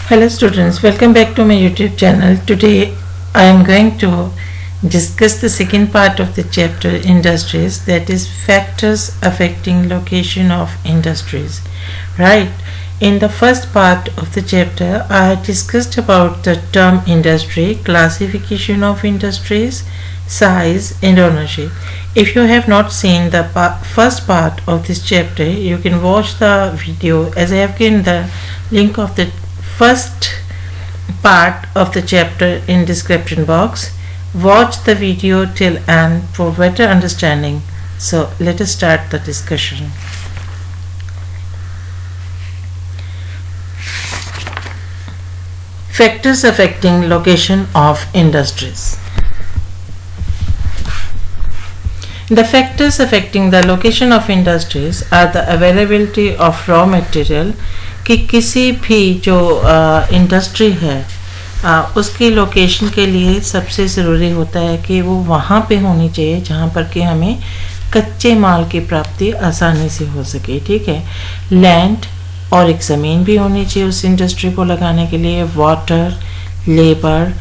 Hello students, welcome back to my YouTube channel. Today I am going to discuss the second part of the chapter industries, that is factors affecting location of industries. Right, in the first part of the chapter I discussed about the term industry, classification of industries, size and ownership. If you have not seen the first part of this chapter, you can watch the video as I have given the link of the first part of the chapter in description box. Watch the video till end for better understanding. So let us start the discussion. Factors affecting location of industries. The factors affecting the location of industries are the availability of raw material, कि किसी भी जो industry है उसकी location के लिए सबसे ज़रूरी होता है कि वो वहाँ पे होनी चाहिए जहाँ पर कि हमें कच्चे माल की प्राप्ति आसानी से हो सके. ठीक है, लैंड और एक ज़मीन भी होनी चाहिए उस इंडस्ट्री को लगाने के लिए, वाटर, लेबर,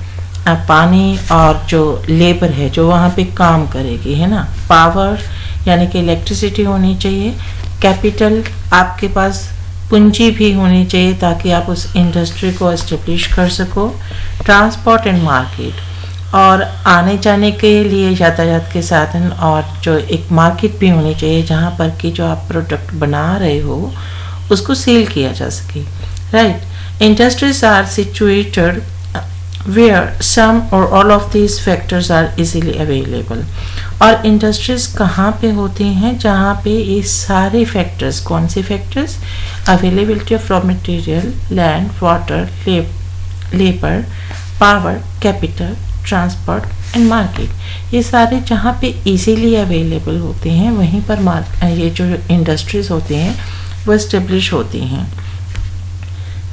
पानी और जो लेबर है जो वहाँ पे काम करेगी, है ना, पावर यानी कि इलेक्ट्रिसिटी होनी चाहिए, कैपिटल आपके पास पूंजी भी होनी चाहिए ताकि आप उस इंडस्ट्री को एस्टेब्लिश कर सको, ट्रांसपोर्ट एंड मार्केट और आने जाने के लिए यातायात के साधन और जो एक मार्केट भी होनी चाहिए जहाँ पर कि जो आप प्रोडक्ट बना रहे हो उसको सेल किया जा सके. Right, industries are situated where some or all of these factors are easily available. और इंडस्ट्रीज कहाँ पे होती हैं जहाँ पे ये सारे फैक्टर्स, कौन से factors, availability of raw material, land, water, labour, power, capital, transport and market, ये सारे जहाँ पे इजीली अवेलेबल होते हैं वहीं पर ये जो इंडस्ट्रीज होती हैं वो इस्टेब्लिश होती हैं.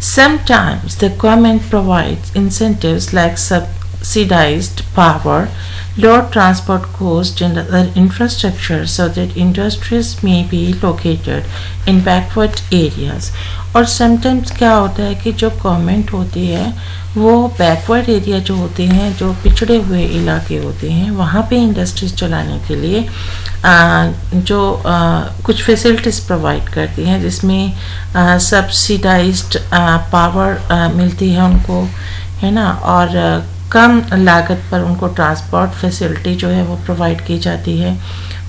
Sometimes the government provides incentives like subsidized power, lower transport cost and other infrastructure so that industries may be located in backward areas. और sometimes क्या होता है कि जो गवर्नमेंट होती है वो बैकवर्ड एरिया जो होते हैं, जो पिछड़े हुए इलाके होते हैं, वहाँ पे इंडस्ट्रीज चलाने के लिए कुछ फैसिलिटीज़ प्रोवाइड करती हैं जिसमें सब्सिडाइज्ड पावर मिलती है उनको, है ना, और कम लागत पर उनको ट्रांसपोर्ट फैसिलिटी जो है वो प्रोवाइड की जाती है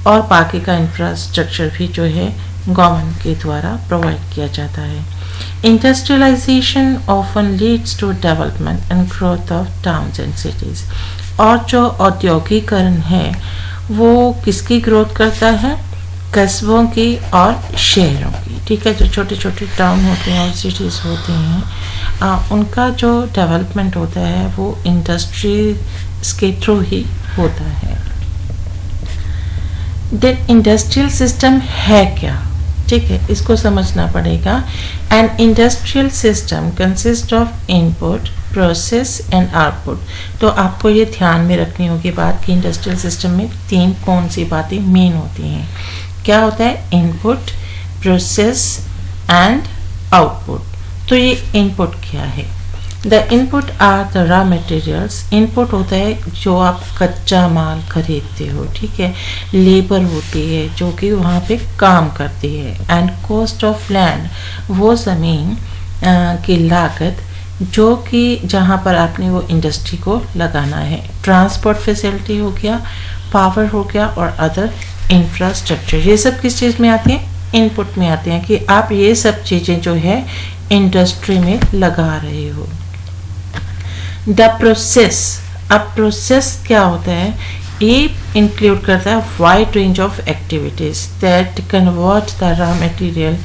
और बाकी का इंफ्रास्ट्रक्चर भी जो है गवर्नमेंट के द्वारा प्रोवाइड किया जाता है. Industrialisation often leads to development and growth of towns and cities. और जो औद्योगिकरण है वो किसकी ग्रोथ करता है, कस्बों की और शहरों की. ठीक है, जो छोटे छोटे टाउन होते हैं और सिटीज़ होती हैं उनका जो डेवलपमेंट होता है वो इंडस्ट्रीज के थ्रू ही होता है. देन इंडस्ट्रियल सिस्टम है क्या, ठीक है, इसको समझना पड़ेगा. An industrial system consist of input, process and output. तो आपको ये ध्यान में रखनी होगी बात कि इंडस्ट्रियल सिस्टम में तीन कौन सी बातें मेन होती हैं. क्या होता है, इनपुट, प्रोसेस एंड आउटपुट. तो ये इनपुट क्या है, the input are the raw materials. Input होता है जो आप कच्चा माल खरीदते हो, ठीक है, लेबर होती है जो कि वहाँ पे काम करती है, एंड कॉस्ट ऑफ लैंड, वो ज़मीन की लागत जो कि जहाँ पर आपने वो इंडस्ट्री को लगाना है, ट्रांसपोर्ट फैसिलिटी हो गया, पावर हो गया और अदर इंफ्रास्ट्रक्चर. ये सब किस चीज़ में आती हैं, इनपुट में आते हैं कि आप ये सब चीज़ें जो है इंडस्ट्री में लगा रहे हो. द प्रोसेस, अब प्रोसेस क्या होता है, ये इंक्लूड करता है wide range of activities that convert the raw material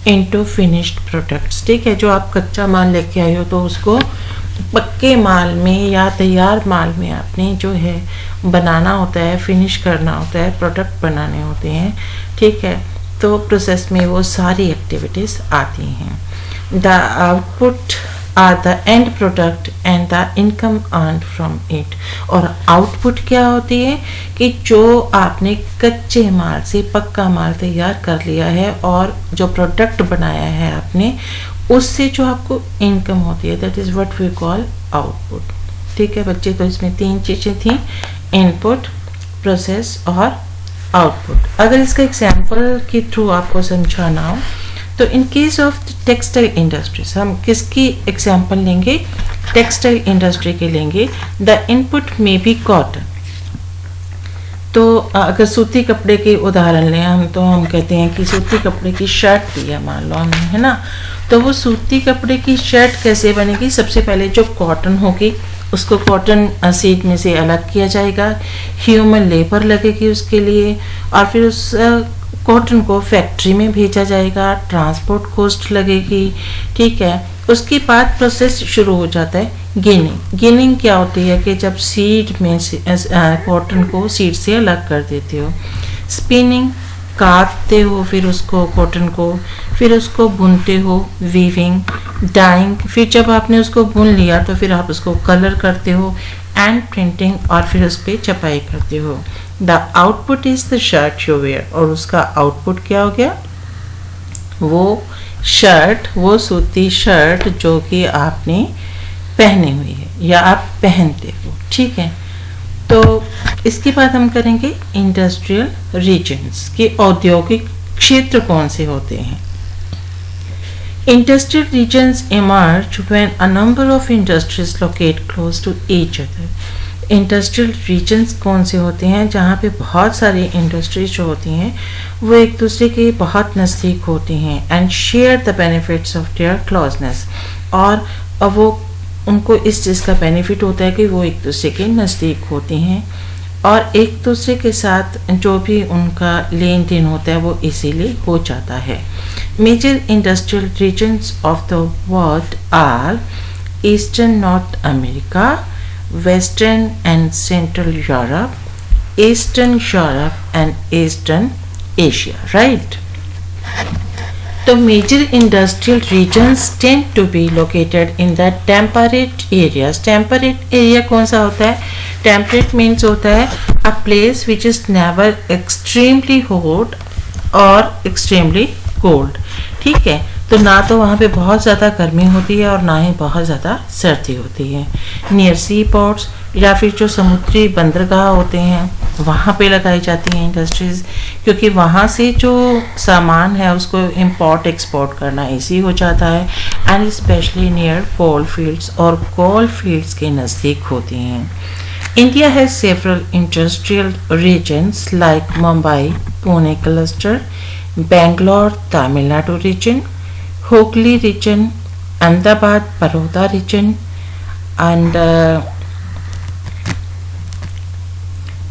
into finished products. ठीक है, जो आप कच्चा माल लेके आए हो तो उसको पक्के माल में या तैयार माल में आपने जो है बनाना होता है, फिनिश करना होता है, प्रोडक्ट बनाने होते हैं. ठीक है, तो प्रोसेस में वो सारी एक्टिविटीज़ आती हैं. The output are the end product and the income earned from it. और आउटपुट क्या होती है कि जो आपने कच्चे माल से पक्का माल तैयार कर लिया है और जो प्रोडक्ट बनाया है आपने उससे जो आपको इनकम होती है, that is what we call output. ठीक है बच्चे, तो इसमें 3 चीज़ें थी, इनपुट, प्रोसेस और आउटपुट। अगर इसका एग्जाम्पल के थ्रू आपको समझाना हो तो in case of textile industries हम किसकी एग्जाम्पल लेंगे, टेक्सटाइल इंडस्ट्री के लेंगे। द इनपुट में बी कॉटन। तो अगर सूती कपड़े के उदाहरण लें हम, तो हम कहते हैं कि सूती कपड़े की शर्ट दी है मान लो हमने, है ना। तो वो सूती कपड़े की शर्ट कैसे बनेगी, सबसे पहले जो कॉटन होगी उसको कॉटन सीड में से अलग किया जाएगा, ह्यूमन लेबर लगेगी उसके लिए, और फिर उस कॉटन को फैक्ट्री में भेजा जाएगा, ट्रांसपोर्ट कॉस्ट लगेगी। ठीक है, उसके बाद प्रोसेस शुरू हो जाता है गिनिंग। गिनिंग क्या होती है कि जब सीड में से कॉटन को सीड से अलग कर देते हो। स्पिनिंग, काटते हो फिर उसको कॉटन को, फिर उसको बुनते हो, वीविंग, डाइंग, फिर जब आपने उसको बुन लिया तो फिर आप उसको कलर करते हो, एंड प्रिंटिंग, और फिर उस पर छपाई करते हो। The output is the shirt you wear. और उसका आउटपुट क्या हो गया, वो शर्ट, वो सूती शर्ट जो कि आपने पहनी हुई है या आप पहनते हो। ठीक है, तो इसके बाद हम करेंगे इंडस्ट्रियल रीजन्स के औद्योगिक क्षेत्र कौन से होते हैं। Industrial regions emerge when a number of industries locate close to each other. Industrial regions कौन से होते हैं, जहाँ पे बहुत सारी इंडस्ट्रीज जो होती हैं वो एक दूसरे के बहुत नज़दीक होती हैं, and share the benefits of their closeness. और वो उनको इस चीज़ का बेनिफिट होता है कि वो एक दूसरे के नज़दीक होती हैं और एक दूसरे के साथ जो भी उनका लेन देन होता है वो इजीली हो जाता है। Major industrial regions of the world are eastern North America, Western and Central Europe, Eastern Europe and Eastern Asia, right? The major industrial regions tend to be located in the temperate areas. Temperate area कौन सा होता है? Temperate means होता है a place which is never extremely hot or extremely cold. ठीक है, तो ना तो वहाँ पे बहुत ज़्यादा गर्मी होती है और ना ही बहुत ज़्यादा सर्दी होती है। नियर सी पोर्ट्स या फिर जो समुद्री बंदरगाह होते हैं वहाँ पे लगाई जाती हैं इंडस्ट्रीज़, क्योंकि वहाँ से जो सामान है उसको इंपोर्ट एक्सपोर्ट करना ईजी हो जाता है, and specially near coal fields, और कोल फील्ड्स के नज़दीक होती हैं। India has several industrial regions like Mumbai Pune cluster, Bangalore Tamil Nadu region, Hooghly region, Ahmedabad, Baroda region, and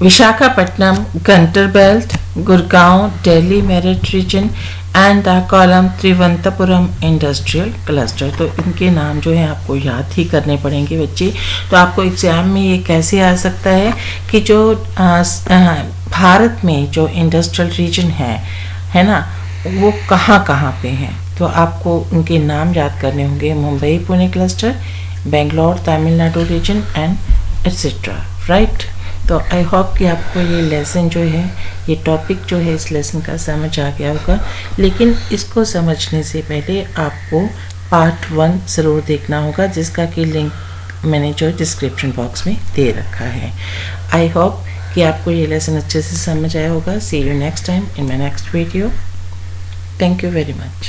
Visakhapatnam, Gunter Belt, Gurgaon, Delhi Meerut region, and the Kollam Trivandrum Industrial Cluster। तो इनके नाम जो है आपको याद ही करने पड़ेंगे बच्चे। तो आपको एग्जाम में ये कैसे आ सकता है कि जो भारत में जो इंडस्ट्रियल रीजन है ना, वो कहाँ कहाँ पे हैं, तो आपको उनके नाम याद करने होंगे। Mumbai Pune cluster, Bangalore Tamil Nadu region and etcetera, right. तो आई होप कि आपको ये लेसन जो है, ये टॉपिक जो है इस लेसन का समझ आ गया होगा। लेकिन इसको समझने से पहले आपको पार्ट 1 ज़रूर देखना होगा, जिसका कि लिंक मैंने जो डिस्क्रिप्शन बॉक्स में दे रखा है। आई होप कि आपको ये लेसन अच्छे से समझ आया होगा। See you next time in my next video. Thank you very much.